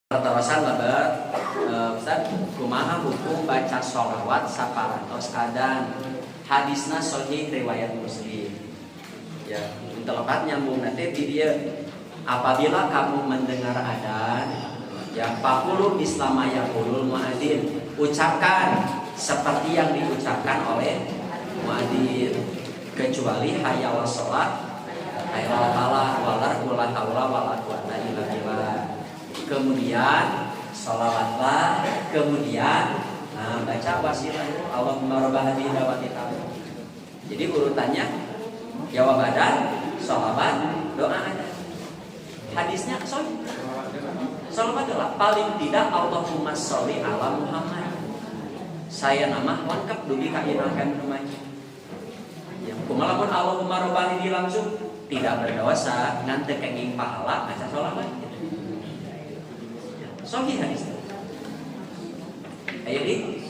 Terusan lebar, Ustaz, kumaha hukum baca sholawat saparantos adan. Hadisna sahih riwayat Muslim. Ya, terlepas nyambung nanti di dia. Apabila kamu mendengar adan, ya faqulu bislama yaqulul muadzin. Ucapkan seperti yang diucapkan oleh muadzin, kecuali hayya was shalah, hayya ala falah, wala haula wala quwwata illa billah. Kemudian sholawatlah, kemudian baca wasilah Allahumma rabb hadhihi da'wati tammah. Jadi urutannya jawab adan, sholawat, doa adan. Hadisnya sahih. Sholawat adalah paling tidak Allahumma sholli ala Muhammad. Saya nama lengkap dugi ka inakan rumahnya. Yang kumalamun Allahumma rabb hadhihi langsung tidak berdosa, nanti kenging pahala baca sholawat. Sahih hadis. Ayo di.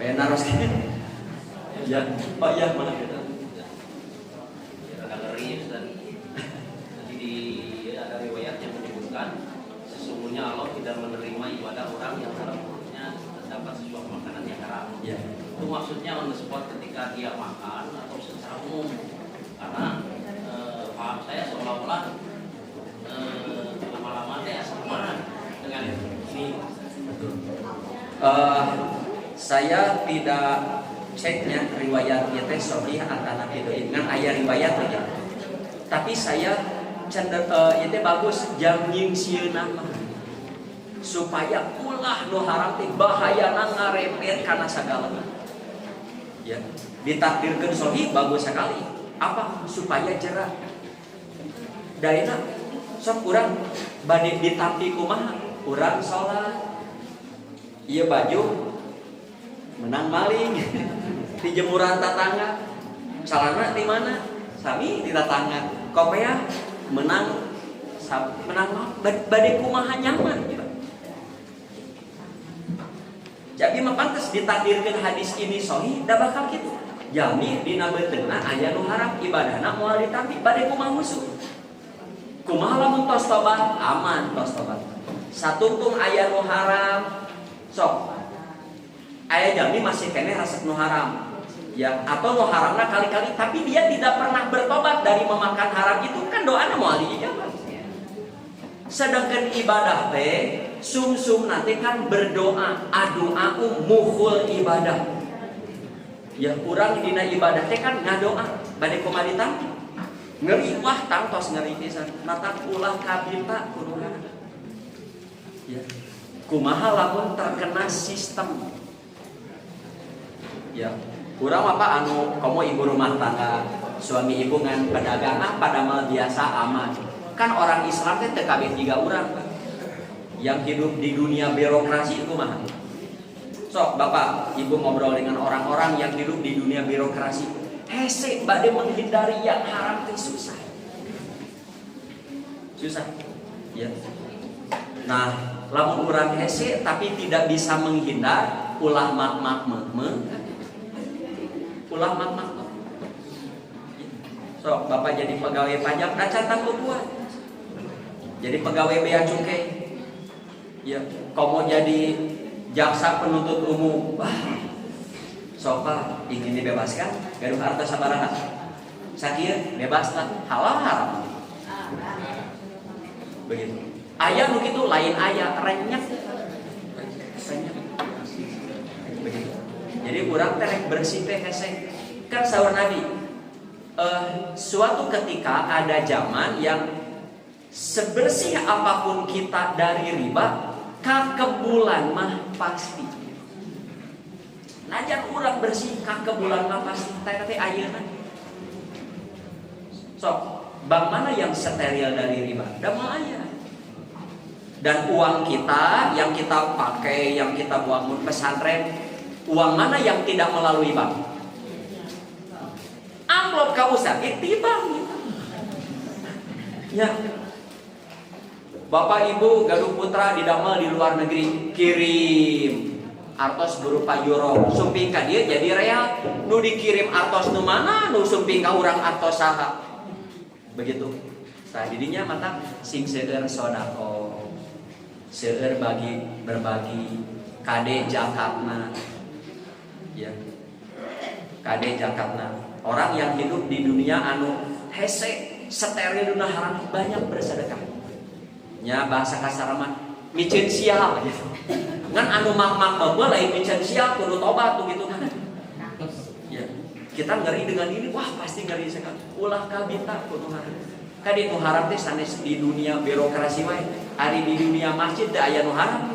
Benar Ustaz. Ya, oh ya mana kita? Ada ngeri Ustaz. Jadi ada riwayat yang menyebutkan sesungguhnya Allah tidak menerima ibadah orang yang dalam perutnya terdapat sesuatu makanan yang haram. Ya. Itu maksudnya on the spot ketika dia makan atau secara umum. Karena paham saya seolah-olah lama-lama teh sama dengan ini. Saya tidak ceknya riwayat itu sahih atau tidak dengan ayat riwayat aja. Tapi saya itu bagus jam nyingsieu nama supaya ulah nu haram teh bahayana ngarepet kana sagala. Ya, ditakdirkeun sahih bagus sekali. Apa? Supaya jerak. Daina sok urang bade ditampi kumaha? Urang salat. Ieu baju menang maling di jemuran tatangga. Calana di mana? Sami di tatangga. Kopea menang bade kumaha nyaman gitu. Jadi mah pantes ditakdirkeun hadis ini sahih da bakal kitu. Jami dina beuteungna aya nu haram ibadahna moal ditampi bade kumaha musuh. Kumaha lamun tos tobat aman tos tobat. Satungtung aya nu haram sok. Aya jami masih kene resep nu haram. Ya, atau nu haramna kali-kali tapi dia tidak pernah bertobat dari memakan haram itu kan doana moal diijabah. Sedangkan ibadah teh sum-sum nanti kan berdoa, adu'a'u mukhul ibadah. Ya urang dina ibadah teh kan ngadoa bade kumaha ditampi. Ngeri wah tangtos ngeri pisan. Mata ulah kabita kudunya. Ya. Kumaha lamun terkena sistem. Ya. Urang apa anu komo ibu rumah tangga, suami ibu ngan pedagang pada mal biasa aman. Kan orang Islam teh teu kabeh jiga urang. Yang hidup di dunia birokrasi kumaha? Sok Bapak, Ibu ngobrol dengan orang-orang yang hidup di dunia birokrasi. Hese bade menghindari yang haram teh susah. Susah. Ya. Nah, lamun urang hese tapi tidak bisa menghindar, ulah ulah sok Bapak jadi pegawai pajak dacatan buat. Jadi pegawai bea cukai. Ya, komo jadi jaksa penuntut umum. Wah. Sok Pak, ingin dibebaskan, gaduh harta sabaraha. Sakieu bebas lah, halal haram. Begitu. Aya nu kitu lain aya renyek. Begitu. Jadi urang teh bersih teh hese. Kan saur Nabi, suatu ketika ada zaman yang sebersih apapun kita dari riba, kakebulan mah pasti. Najan urang bersih kakebulan mah pasti. Teh ayeuna. Sok, bank mana yang steril dari riba? Da moal aya. Dan uang kita yang kita pakai, yang kita buang pesantren, uang mana yang tidak melalui bank? Amplop ka usage di bank. Ya. Bapak Ibu gaduh putra didamel di luar negeri, kirim artos berupa euro, sumping ka dieu jadi real. Nu dikirim artos nu mana, nu sumping ka urang artos saha. Begitu. Tah didinya mata sing seueur sodaqo. seueur berbagi kade zakatna, ya kade zakatna. Orang yang hidup di dunia anu hese steril duna haram banyak bersedekah. Nya bahasa kasar mah micin sial gitu. Ngan anu mang-mang bae lain micin sial kudu tobat tuh gitu kan. Ya, kita ngeri dengan ini, wah pasti ngeri sekali. Ulah kabita kudu ngari. Kadi nu haram teh sanes di dunia birokrasi wae. Ari di dunia masjid teh aya nu haram.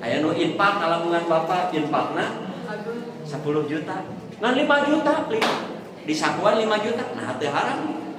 Aya nu infak ngalamungan bapak infakna 10 juta. Ngan 5 juta, di sakuan 5 juta. Nah teu haram.